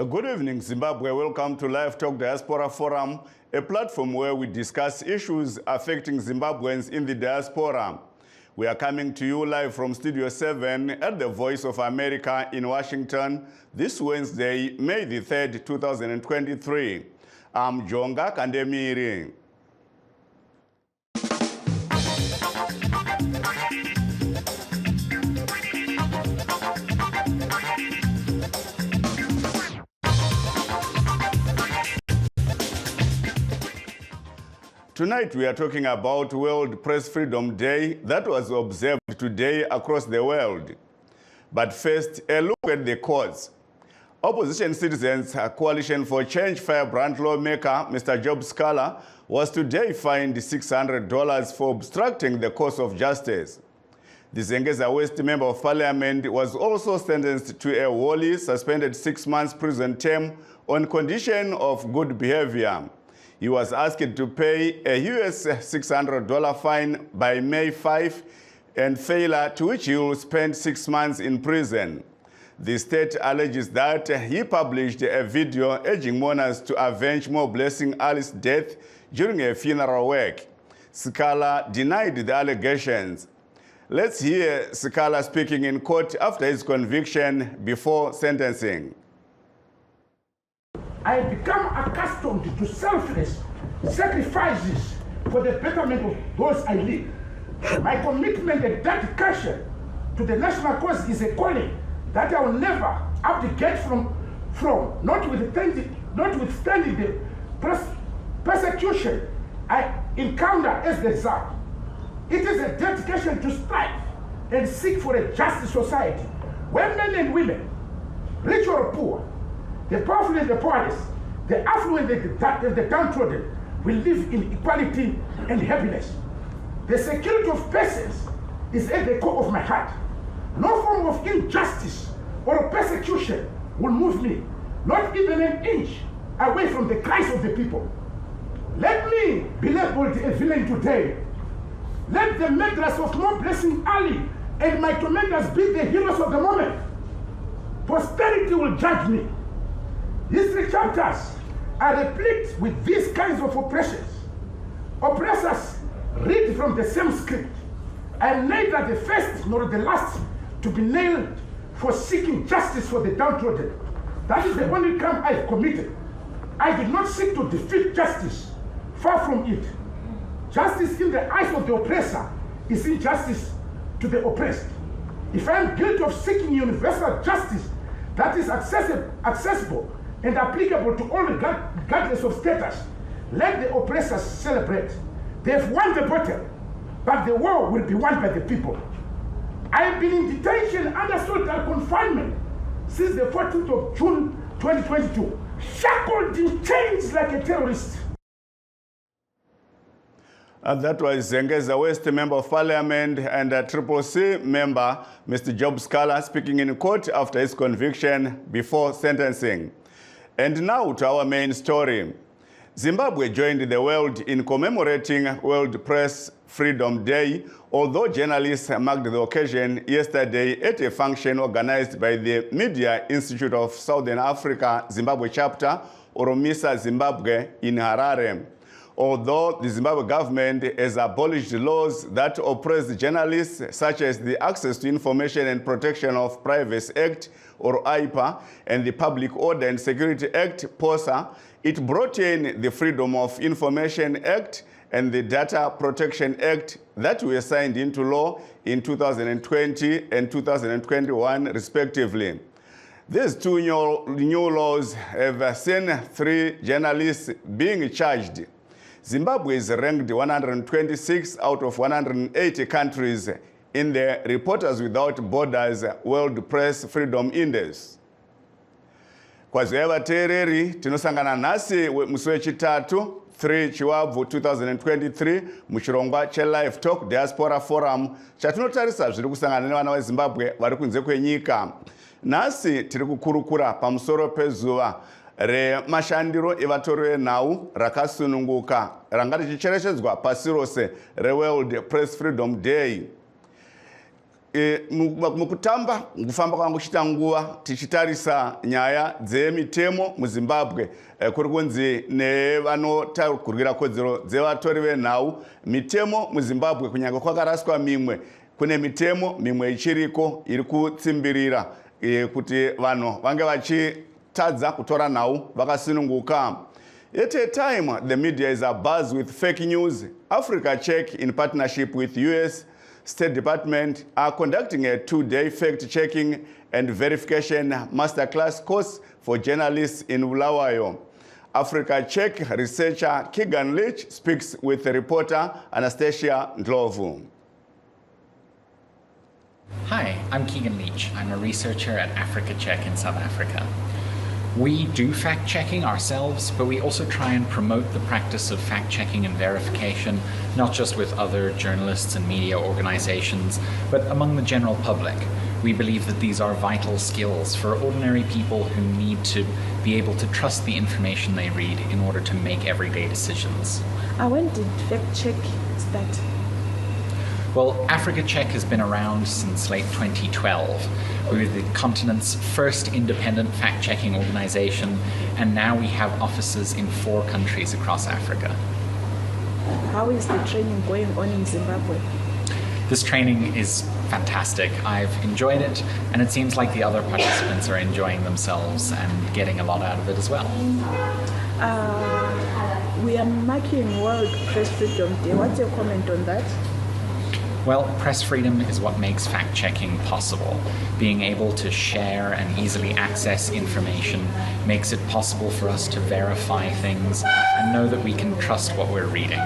Good evening, Zimbabwe. Welcome to Livetalk Diaspora Forum, a platform where we discuss issues affecting Zimbabweans in the diaspora. We are coming to you live from Studio 7 at the Voice of America in Washington this Wednesday, May the 3rd, 2023. I'm Jonga Kandemiri. Tonight we are talking about World Press Freedom Day that was observed today across the world. But first, a look at the cause. Opposition Citizens Coalition for Change firebrand lawmaker Mr. Job Sikhala was today fined $600 for obstructing the course of justice. The Zengeza West Member of Parliament was also sentenced to a wholly suspended 6 months prison term on condition of good behavior. He was asked to pay a US $600 fine by May 5 and failure to which he will spend 6 months in prison. The state alleges that he published a video urging mourners to avenge Mo Blessing Alice's death during a funeral wake. Sikhala denied the allegations. Let's hear Sikhala speaking in court after his conviction before sentencing. I have become accustomed to selfless sacrifices for the betterment of those I lead. My commitment and dedication to the national cause is a calling that I will never abdicate from notwithstanding the persecution I encounter as the result. It is a dedication to strive and seek for a just society where men and women, rich or poor, the powerful and the powerless, the affluent and the downtrodden will live in equality and happiness. The security of persons is at the core of my heart. No form of injustice or persecution will move me, not even an inch away from the cries of the people. Let me be labeled a villain today. Let the murderers of Mo Blessing Ali and my tormentors be the heroes of the moment. Posterity will judge me. History chapters are replete with these kinds of oppressions. Oppressors read from the same script. I am neither the first nor the last to be nailed for seeking justice for the downtrodden. That is the only crime I have committed. I did not seek to defeat justice. Far from it. Justice in the eyes of the oppressor is injustice to the oppressed. If I am guilty of seeking universal justice that is accessible and applicable to all regardless of status, let the oppressors celebrate. They have won the battle, but the war will be won by the people. I have been in detention under solitary confinement since the 14th of June 2022, shackled in chains like a terrorist. That was Zengeza West Member of Parliament and Triple C member, Mr. Job Sikhala, speaking in court after his conviction before sentencing. And now to our main story. Zimbabwe joined the world in commemorating World Press Freedom Day, although journalists marked the occasion yesterday at a function organized by the Media Institute of Southern Africa, Zimbabwe chapter, Oromisa, Zimbabwe, in Harare. Although the Zimbabwe government has abolished laws that oppress journalists, such as the Access to Information and Protection of Privacy Act, or IPA, and the Public Order and Security Act, POSA, it brought in the Freedom of Information Act and the Data Protection Act that were signed into law in 2020 and 2021, respectively. These two new laws have seen 3 journalists being charged. Zimbabwe is ranked 126 out of 180 countries in the Reporters Without Borders World Press Freedom Index. Kwaziva tereri tinosangana nasi musi wechitatu 3 Chiwabvu 2023 muchirongwa cheLivetalk Diaspora Forum chatinotarisa zviri kusangana nevana veZimbabwe vari kunze kwenyika. Nasi tiri kukurukura pamusoro pezuva remashandiro evatori venhau rakasununguka ranga richicherechedzwa pasi rose reWorld Press Freedom Day. mukutamba kufamba kwangu chitanguwa tichitarisa nyaya dzemitemo muZimbabwe kuri kunzi nevanotakurira kodzero dzevatori venhau mitemo muZimbabwe kunyange kwakaraswa mimwe kune mitemo mimwe ichiriko iri kutsimbirira kuti vanhu vange vachitadza kutora nhau vakasununguka. At a time, the media is abuzz with fake news. Africa Check, in partnership with US State Department, are conducting a 2-day fact-checking and verification masterclass course for journalists in Bulawayo. Africa Check researcher Keegan Leach speaks with the reporter Anastasia Ndlovu. Hi, I'm Keegan Leach. I'm a researcher at Africa Check in South Africa. We do fact-checking ourselves, but we also try and promote the practice of fact-checking and verification, not just with other journalists and media organizations, but among the general public. We believe that these are vital skills for ordinary people who need to be able to trust the information they read in order to make everyday decisions. When did fact-check start? Well, Africa Check has been around since late 2012. We were the continent's first independent fact-checking organization, and now we have offices in 4 countries across Africa. How is the training going on in Zimbabwe? This training is fantastic. I've enjoyed it, and it seems like the other participants are enjoying themselves and getting a lot out of it as well. We are marking World Press Freedom Day. What's your comment on that? Well, press freedom is what makes fact-checking possible. Being able to share and easily access information makes it possible for us to verify things and know that we can trust what we're reading.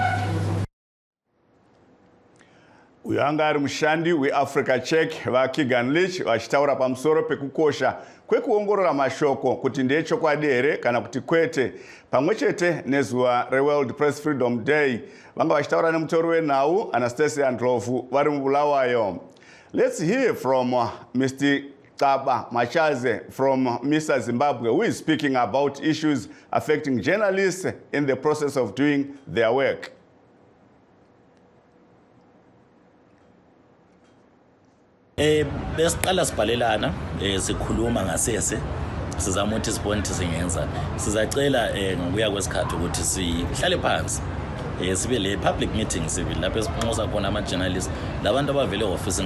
Uyanga ari mushandi weAfrica Check vaKeegan Leach vachitaura pamusoro pekukosha kwekuongorora mashoko kuti ndechokwadi here kana kuti kwete pamwechete nezuva reWorld Press Freedom Day. Vanga vachitaura nemutori wenhau Anastasia Ndlovu vari muBulawayo. Let's hear from Mr. Taba Machaze from Mr. Zimbabwe, who is speaking about issues affecting journalists in the process of doing their work. Besiqala sibhalelana sikhuluma ngasese sizama ukuthi sibone ukuthi singenza sizacela ngokuya kwesikhathi ukuthi sihlale phansi sibe le public meetings sibe lapho esiphonsa khona ama journalists labantu abavele office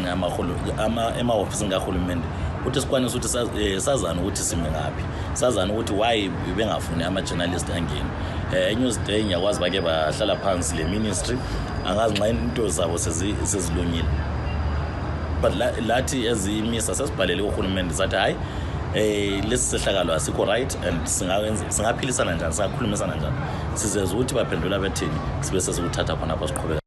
ema-office kahulumende ukuthi sikwanise ukuthi sazana ukuthi sime ngaphi sazana ukuthi why bengafuni ama journalists angene news day ngiyakwazi bake bahlala phansi le ministry angazi nxa into zabo sezilungile. But lathi ezimisa sesibhalele uhulumende zathi hayi lesi sehlakalo asikho right and singaphilisana njani singakhulumisana njani sizeza ukuthi baphendula bethini sibe sesukuthatha khona apho siqhubeka.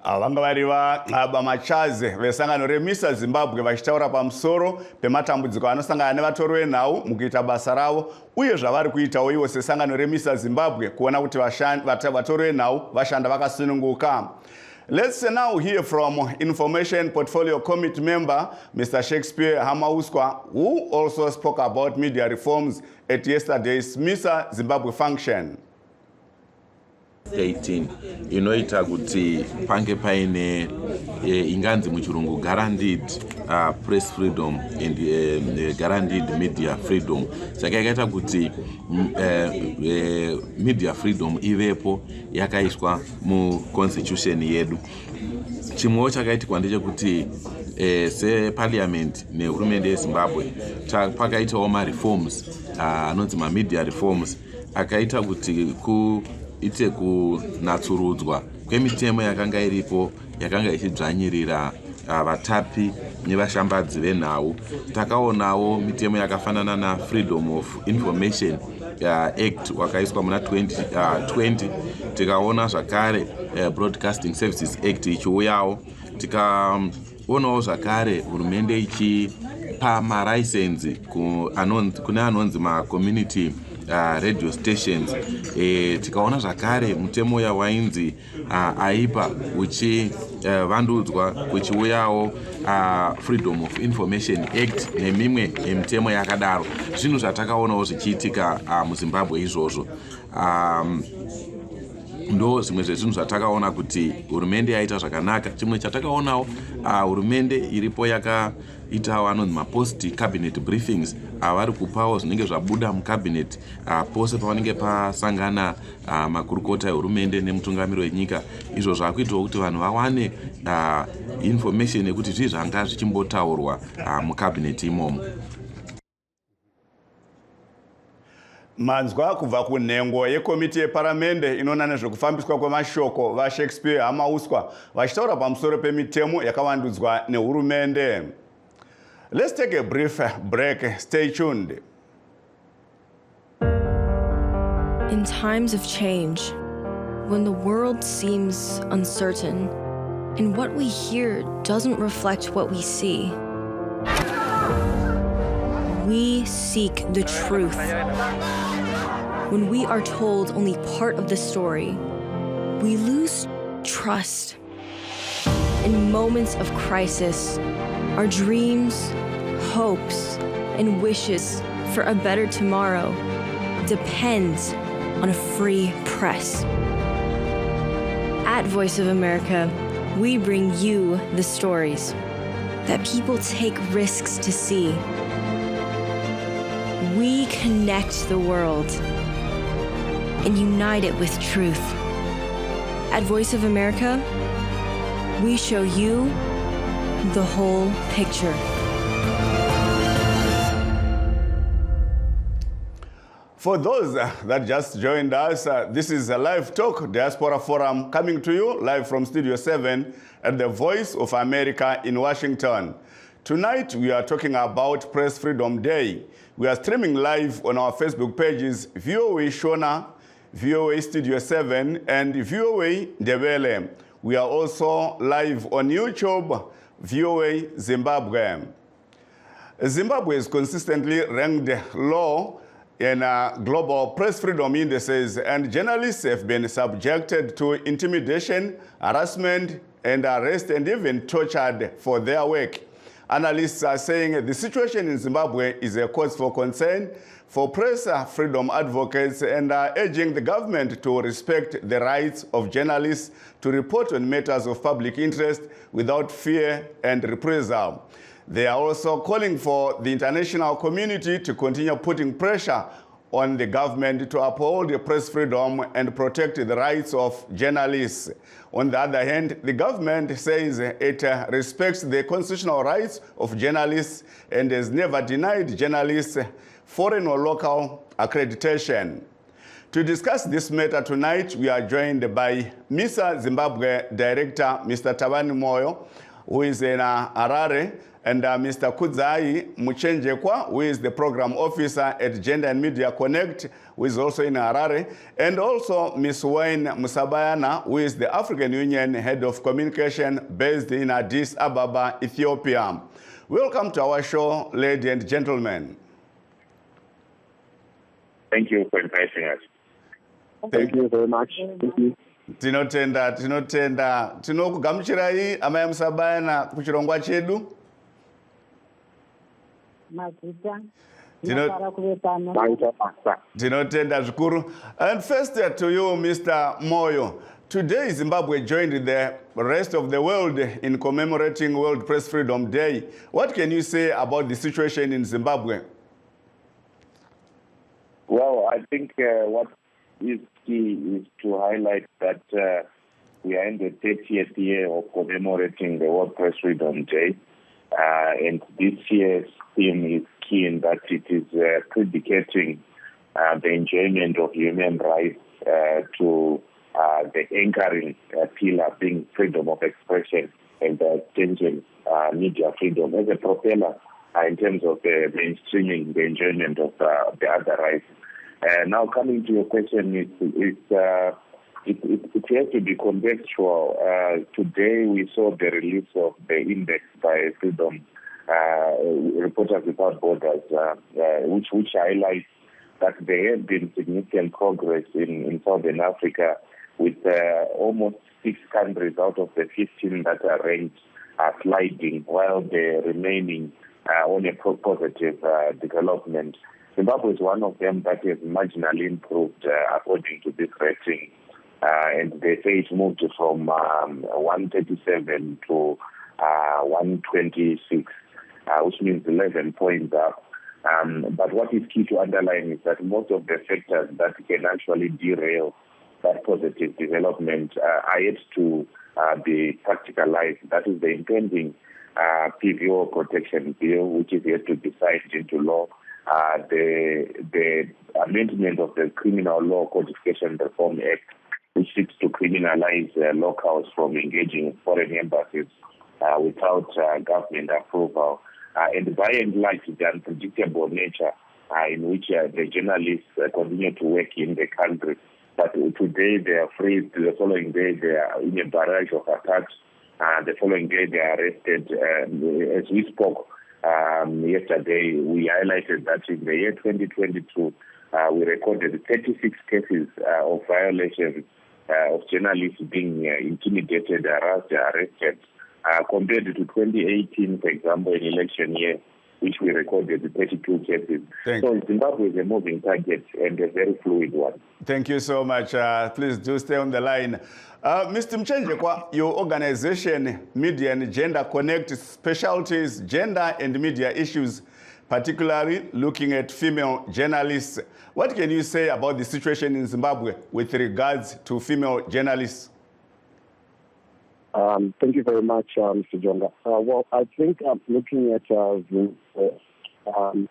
Vanga vari vaNxaba Machaze vesangano reMr Zimbabwe vachitaura pamusoro pematambudziko anosangana nevatori venhau mukuita basa ravo uye zvavari kuitawo ivo sesangano reMr Zimbabwe kuona kuti vatori venhau vashanda vakasununguka. Let's now hear from Information Portfolio Committee member, Mr. Shakespeare Hamauswa, who also spoke about media reforms at yesterday's Mr. Zimbabwe function. 18 inoita kuti pange paine inganzi muchirungu guaranteed press freedom and guaranteed media freedom. Saka yakaita kuti media freedom ivepo yakaiswa mu constitution yedu. Chimwe chakaitikwa ndechekuti separliament nehurumende yeZimbabwe pakaitawo ma-reforms anonzi ma-media reforms akaita kuti ite kunatsurudzwa kwemitemo yakanga iripo yakanga ichidzvanyirira vatapi nevashambadzi venhau. Takaonawo mitemo yakafanana na Freedom of Information Act wakaiswa muna 2020. Tikaona zvakare Broadcasting Services Act ichiuyawo. Tikaonawo zvakare hurumende ichipa malicense kune anonzi ma-community radio stations. Tikaona zvakare mutemo yawainzi aipa uchivandudzwa kuchiuyawo Freedom of Information Act nemimwe mitemo yakadaro. Zvinhu zvatakaonawo zvichiitika muZimbabwe izvozvo. ndo zvimwe zvezvinhu zvatakaona kuti hurumende yaita zvakanaka. Chimwe chatakaonawo hurumende iripo yakaitawo anonzi mapost cabinet briefings avari kupawo zvinenge zvabuda mucabinet pose pavanenge pasangana makurukota ehurumende nemutungamiri wenyika. Izvo zvakuitawo kuti vanhu vawane information yekuti zvii zvanga zvichimbotaurwa mucabinet imomo. Manzwa kubva kunhengo yekomiti yeparamende inoona nezvekufambiswa kwemashoko vaShakespeare Hamauswa vachitaura pamusoro pemitemo yakavandudzwa nehurumende. Let's take a brief break. Stay tuned. In times of change, when the world seems uncertain and what we hear doesn't reflect what we see, we seek the truth. When we are told only part of the story, we lose trust. In moments of crisis, our dreams, hopes, and wishes for a better tomorrow depend on a free press. At Voice of America, we bring you the stories that people take risks to see. We connect the world and unite it with truth. At Voice of America, we show you the whole picture. For those that just joined us, this is a Live Talk Diaspora Forum coming to you live from Studio 7 at the Voice of America in Washington. Tonight, we are talking about Press Freedom Day. We are streaming live on our Facebook pages, VOA Shona, VOA Studio 7, and VOA Ndebele. We are also live on YouTube, VOA Zimbabwe. Zimbabwe is consistently ranked low in global press freedom indices, and journalists have been subjected to intimidation, harassment, and arrest, and even tortured for their work. Analysts are saying the situation in Zimbabwe is a cause for concern for press freedom advocates, and are urging the government to respect the rights of journalists to report on matters of public interest without fear and reprisal. They are also calling for the international community to continue putting pressure on the government to uphold press freedom and protect the rights of journalists. On the other hand, the government says it respects the constitutional rights of journalists and has never denied journalists foreign or local accreditation. To discuss this matter tonight, we are joined by MISA Zimbabwe Director, Mr. Tabani Moyo, who is in Harare, and Mr. Kudzai Muchenjekwa, who is the Program Officer at Gender and Media Connect, who is also in Harare, and also Ms. Wayne Musabayana, who is the African Union Head of Communication based in Addis Ababa, Ethiopia. Welcome to our show, ladies and gentlemen. Thank you for inviting us. Thank you very much. Thank you. Tinotenda tinokugamuchirai amai Musabayana kuchirongwa chedu. Tinotenda zvikuru. And first to you, Mr. Moyo. Today, Zimbabwe joined the rest of the world in commemorating World Press Freedom Day. What can you say about the situation in Zimbabwe? Well, I think what is key is to highlight that we are in the 30th year of commemorating the World Press Freedom Day. And this year's theme is key in that it is predicating the enjoyment of human rights to the anchoring pillar being freedom of expression and the extension media freedom as a propeller in terms of the mainstreaming the enjoyment of the other rights. Now coming to your question, it has to be contextual. Today we saw the release of the index by Freedom Reporters Without Borders, which highlights that there has been significant progress in Southern Africa, with almost 6 countries out of the 15 that are ranked sliding, while the remaining on a positive development. Zimbabwe is one of them that has marginally improved according to this rating. and they say it moved from 137 to 126, which means 11 points up. But what is key to underline is that most of the factors that can actually derail that positive development are yet to be practicalized. That is the impending PVO protection bill, which is yet to be signed into law. The amendment of the Criminal Law Codification Reform Act, which seeks to criminalize locals from engaging in foreign embassies without government approval. And by and large, the unpredictable nature in which the journalists continue to work in the country. But today they are free, the following day they are in a barrage of attacks, the following day they are arrested. As we spoke yesterday, we highlighted that in the year 2022, we recorded 36 cases of violations of journalists being intimidated, harassed, arrested, compared to 2018, for example, an election year, which we recorded 32 cases. So Zimbabwe is a moving target and a very fluid one. Thank you so much. Please do stay on the line. Mr. Mchenjekwa, your organization, Media and Gender Connect specialties, gender and media issues, particularly looking at female journalists. What can you say about the situation in Zimbabwe with regards to female journalists? Thank you very much, Mr. Jonga. Well, I think looking at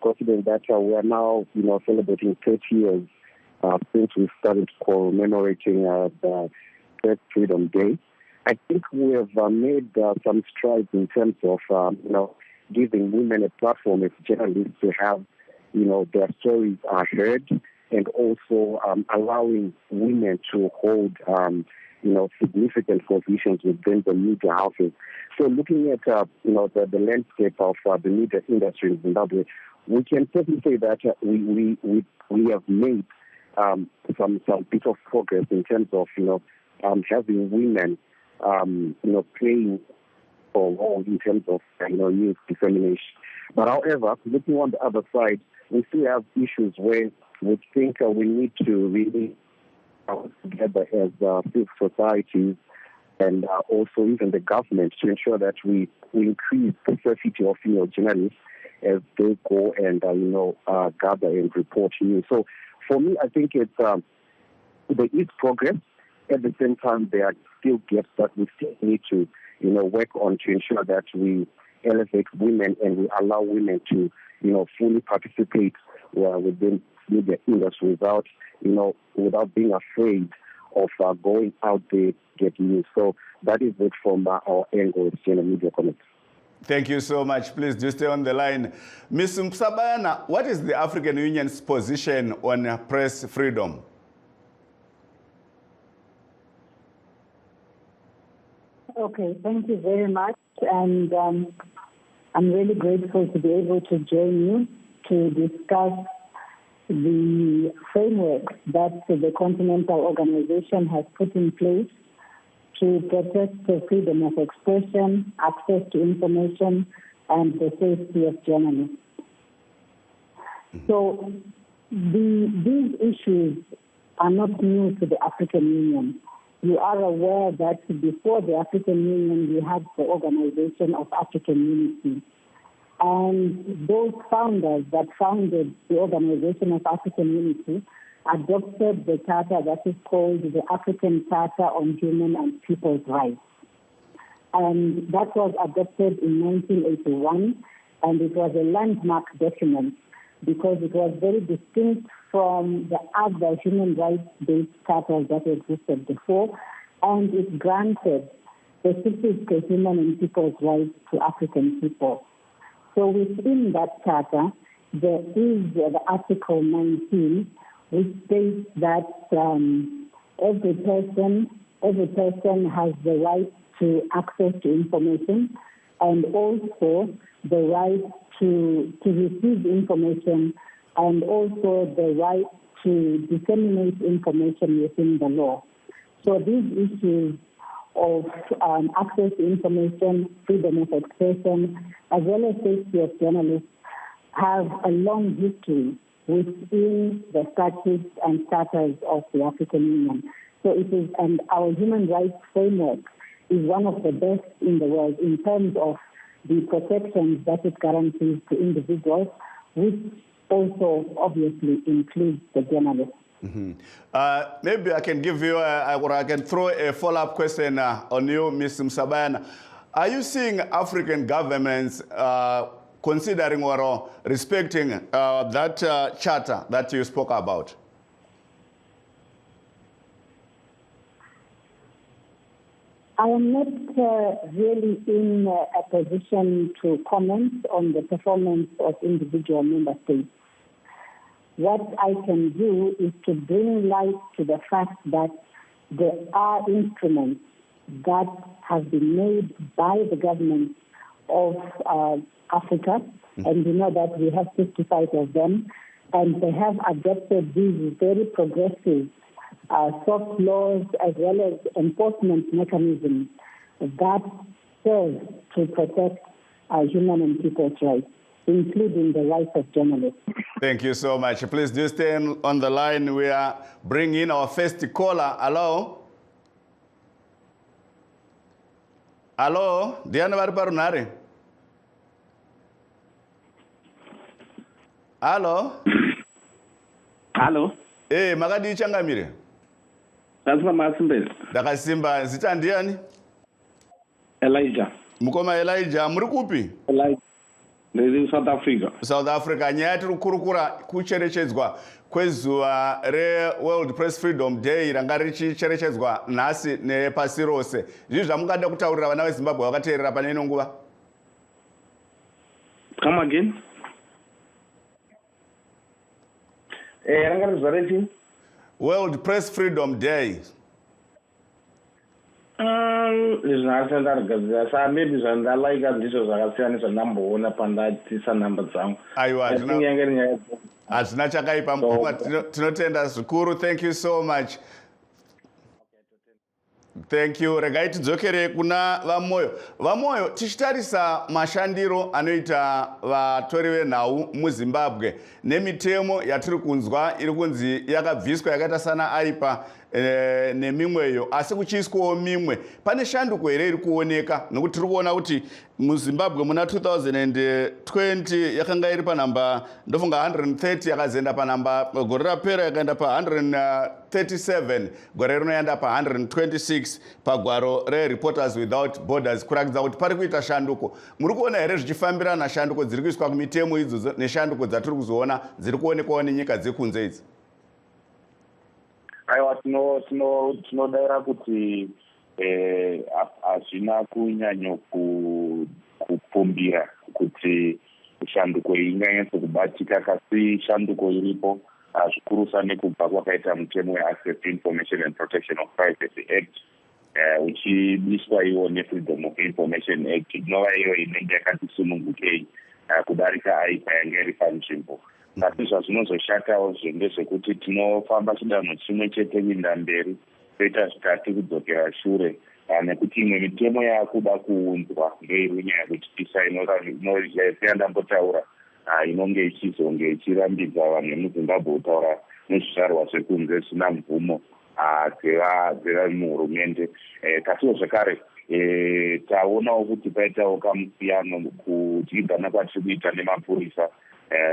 considering that we are now, celebrating 30 years since we started commemorating the Press Freedom Day, I think we have made some strides in terms of, giving women a platform as journalists to have, their stories are heard, and also allowing women to hold significant positions within the media houses. So looking at, the landscape of the media industry in Zimbabwe, we can certainly say that we have made some bit of progress in terms of, having women, playing a role in terms of, news dissemination. But however, looking on the other side, we still have issues where we think we need to really together as civil societies and also even the government to ensure that we increase the safety of female journalists as they go and gather and report news. So for me, I think it's there is progress. At the same time, there are still gaps that we still need to work on to ensure that we elevate women and we allow women to fully participate within media industry without being afraid of going out there getting news. So that is it from our angle as Channel Media Connect. Thank you so much. Please do stay on the line. Ms. Msabayana, what is the African Union's position on press freedom? Okay, thank you very much. And I'm really grateful to be able to join you to discuss the framework that the Continental Organization has put in place to protect the freedom of expression, access to information, and the safety of journalists. So these issues are not new to the African Union. You are aware that before the African Union, we had the Organization of African Unity. And those founders that founded the Organization of African Unity adopted the charter that is called the African Charter on Human and People's Rights. And that was adopted in 1981, and it was a landmark document because it was very distinct from the other human rights-based charters that existed before, and it granted specific human and people's rights to African people. So within that charter, there is the Article 19, which states that every person has the right to access to information and also the right to receive information and also the right to disseminate information within the law. So these issues of access to information, freedom of expression, as well as safety of journalists have a long history within the statutes and charters of the African Union. So it is, and our human rights framework is one of the best in the world in terms of the protections that it guarantees to individuals, which also obviously includes the journalists. Maybe I can give you, or I can throw a follow-up question on you, Ms. Msabayana. Are you seeing African governments considering or respecting that charter that you spoke about? I am not really in a position to comment on the performance of individual member states. What I can do is to bring light to the fact that there are instruments that have been made by the government of Africa, and we know that we have 55 of them, and they have adopted these very progressive soft laws as well as enforcement mechanisms that serve to protect human and people's rights, including the rights of journalists. Thank you so much. Please do stay on the line. We are bringing in our first caller. Hello? Hello? Diana Varparunare? Hello? Hello? Hey, Magadi Changamire. That's my master. Dakasimba, zita ndiani? Elijah. Mukoma Elijah, murikupi? Elijah. In South Africa. South Africa, nyaya tiri kukurukura kucherechedzwa kwezuva reWorld Press Freedom Day ranga richicherechedzwa nhasi nepasi rose. Zvizvi zvamungada kutaurira vana veZimbabwe vakateerera pane ino nguva? Come again? Ranga rizarechi? World Press Freedom Day. Maybe zvandalaika ndizvo zvakasiyana zvandamboona pandatisa nhamba dzangu. Aiwa, hazvina chakaipa mukoma, tinotenda zvikuru. Thank you so much. Thank you. Regai tidzokere kuna vamoyo. Vamoyo, tichitarisa mashandiro anoita vatori venhau muZimbabwe nemitemo yatiri kunzwa iri kunzi yakabviswa yakaita sana aipa nemimweyo, asi kuchiiswawo mimwe. Pane shanduko here iri kuoneka, nokuti tiri kuona kuti muZimbabwe muna 2020 yakanga iri panhamba ndofunga 130, yakazoenda panhamba gore rapera yakaenda pa 137, gore rinoenda pa 126 pagwaro reReporters Without Borders, kurakidza kuti pari kuita shanduko. Muri kuona here zvichifambirana shanduko dziri kuiswa kumitemo idzodzo neshanduko dzatiri kuzoona dziri kuonekwawo nenyika dzekunze idzi? Aiwa, tinodavira kuti hazvina kunyanyo kupfumbira kuti shanduko iyi inganyatso kubatika, kasi shanduko iripo zvikurusa nekubva kwakaita mutemo weAccess to Information and Protection of Privacy Act uchibiswa iwo neFreedom of Information Act, inova iyo inenge yakati sunungukei kudarika aipa yange iri panzvimbo. Asi zvazvinozoshatawo ndezvekuti tinofamba chidanho chimwe chete kuenda mberi, toita zvitatu kudzokera shure, nekuti imwe mitemo yakuda kuunzwa ngeiri nyaya yekuti tisayandambotaura inonge ichizonge ichirambidza vanhu vemuZimbabwe kutaura nezvizvarwa zvekunze zvisina mvumo dzeva muhurumende. Kasiwo zvakare taonawo kuti paitawo kamusiyano kudyidzana kwatiri kuita nemapurisa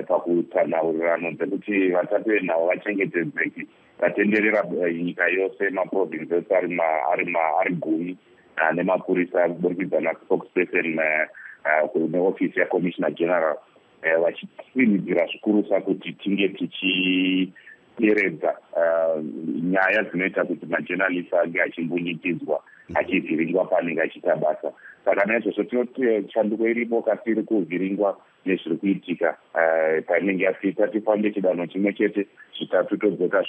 pakutanhaurirano dzekuti vatatu venhau vachengetedzeki, vatenderera nyika yose, maprovinsi ose ari gumi nemapurisa kuburikidza naspokesperson neofisi yaCommissioner General, vachitsinidzira zvikurusa kuti tinge tichideredza nyaya dzinoita kuti majournalist ange achimbunyikidzwa, achivhiringwa paanenge achiita basa. Saka naizvozvo tinoti shanduko iripo, kasi iri kuvhiringwa nezviri kuitika painenge yasvika. Tifambe chidanho chimwe chete, zvitatu todzoka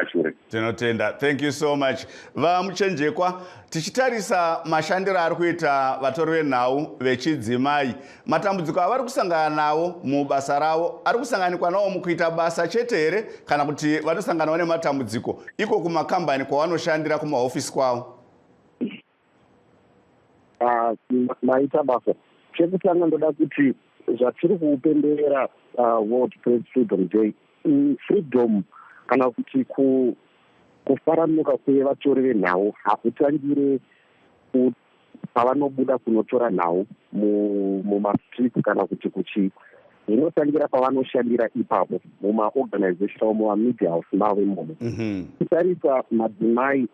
shure. Tinotenda. Thank you so much. Vamuchenjekwa, tichitarisa mashandiro ari kuita vatori venhau vechidzimai, matambudziko avari kusangana nawo mubasa ravo ari kusanganikwa nawo mukuita basa chete here, kana kuti vanosanganawo nematambudziko iko kumakambani kwavanoshandira kumahofisi kwavo? Maita basa chekutanga ndoda kuti zvatiri kuupemberera World Press Freedom Day, freedom kana kuti kufaranuka kwevatori venhau hakutangire pavanobuda kunotora nhau mumastreets kana kuti kuchii. Zvinotangira pavanoshandira ipapo mumaorganization mumamedia house mavo imomo. Kutarisa madzimai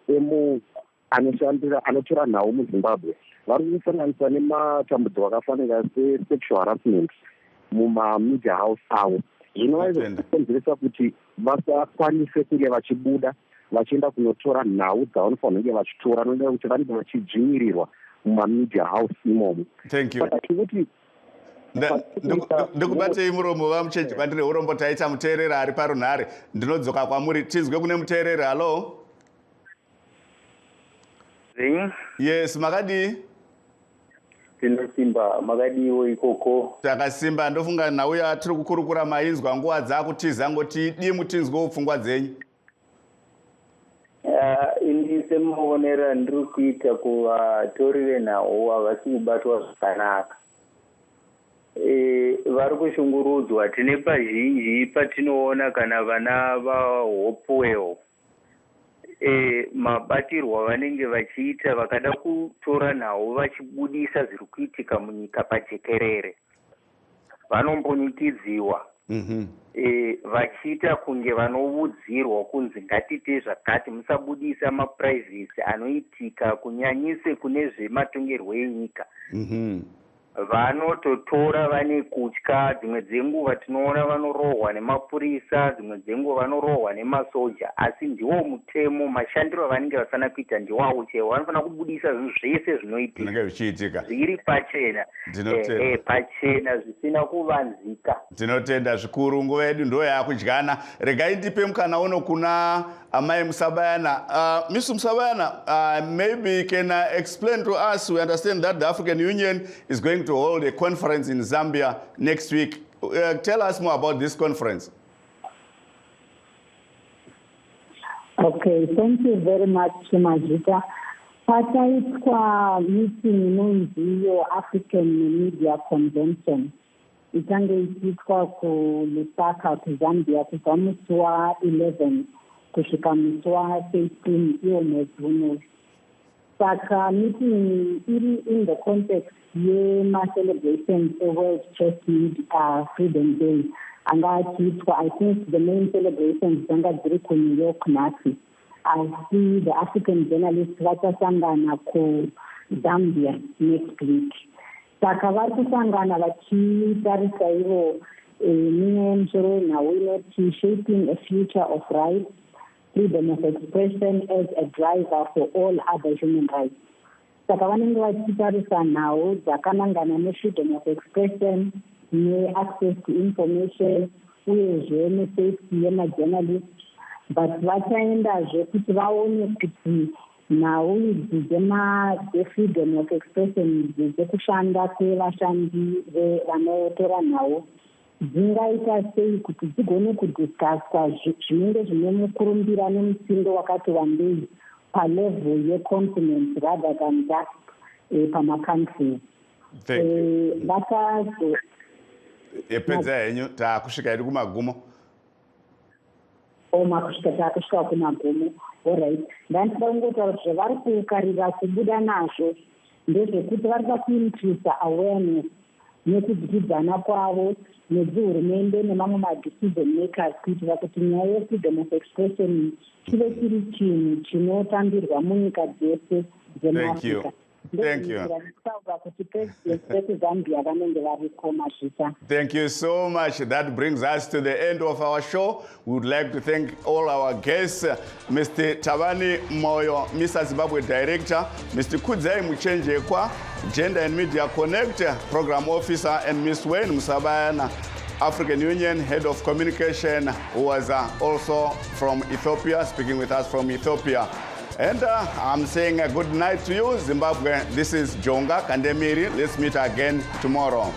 anotora nhau muzimbabwe vari kusanganisa nematambudzo akafanira sesexual harassment mumamedia house avo. Zvinokonzeresa kuti vasakwanise kunge vachibuda vachienda kunotora nhau dzavanofanira kunge vachitora, noda kuti vanenge vachidzvinyirirwa mumamedia house imomo. Thank you. Ndikubatei muromo vamuchechi kwandiri urombo taita muteerera ari parunhare. Ndinodzoka kwamuri tizwe kune muteerera. Hello. Yes, makadii? Tinosimba, makadiwo ikoko. Takasimba, ndofunga nauya atiri kukurukura mainzwa nguva dzakutiza ngoti dimu tinzwe pfungwa dzenyu. Ini semuonera ndiri kuita kuvatori venhau havasi kubatwa zvakanaka. Vari kushungurudzwa. Tine pazhinji patinoona kana vana vahopuwewo mabatirwa vanenge vachiita vakada kutora nhau vachibudisa zviri kuitika munyika pajekerere, vanombonikidziwa vachiita kunge vanovudzirwa kunzi ngatite zvakati, musabudisa mapuraivhesi anoitika kunyanyise kune zvematongerwo enyika. Vanototora vane kutya. Dzimwe dzenguva tinoona vanorohwa nemapurisa, dzimwe dzenguva vanorohwa nemasoja, asi ndiwo mutemo, mashandiro avanenge vafanira kuita ndiwawo chaiwo. Vanofanira kubudisa zvinhu zvese zvinoitika zviri pachena, pachena zvisina kuvanzika. Tinotenda zvikuru. Nguva yedu ndo yakudyana. Regai ndipe mukana uno kuna amai Musabayana. Mr. Musabayana, maybe you can explain to us. We understand that the African Union is going to hold a conference in Zambia next week. Tell us more about this conference. Okay, thank you very much, Majita. Pataitwa meeting inonzi African Media Convention. Itange ichitwa ku Lusaka kuZambia kubva musi wa11 kusvika musi wa13 iyo mwedzi uno. Saka meeting iri in the context yema-celebrations World Press Freedom Day. Anga achiitwa, I think the main celebrations dzanga dziri ku New York nhasi. I see the African journalists vachasangana ku Zambia next week. Saka vari kusangana vachitarisa ivo mimwe musoro nhau inoti shaping a future of rights, freedom of expression as a driver for all other human rights. Saka vanenge vachitarisa nhau dzakanangana ne-freedom of expression, ne-access to information, uyezve ne-safety yema-journalists. But vachaendazve kuti vaone kuti nhau idzi dze-freedom of expression dzekushanda kwevashandi vanotora nhau dzingaita sei kuti dzigone kudiscusswa zvinenge zvine mukurumbira nemutsindo wakati wandei palevel yecontinent rather than just pamacountries. Epedza henyu taakusvika hedu kumagumo. Takusvika kumagumo. Alright. Ndandida kungotaura kuti zvavari kukarira kubuda nazvo ndezvekuti vari kuincreasa awareness nekudzidzana kwavo nedzihurumende nemamwe madecision makers kuitira kuti nyaya yefreedom of expression chive chiri chinhu chinotambirwa munyika dzese dzemuafrica. Thank you. Thank you so much. That brings us to the end of our show. We would like to thank all our guests, Mr. Tabani Moyo, Mr. Zimbabwe Director, Mr. Kudzai Muchenjekwa, Gender and Media Connect Program Officer, and Ms. Wayne Musabayana, African Union Head of Communication, who was also from Ethiopia, speaking with us from Ethiopia. And I'm saying a good night to you, Zimbabwe. This is Jonga Kandemiri. Let's meet again tomorrow.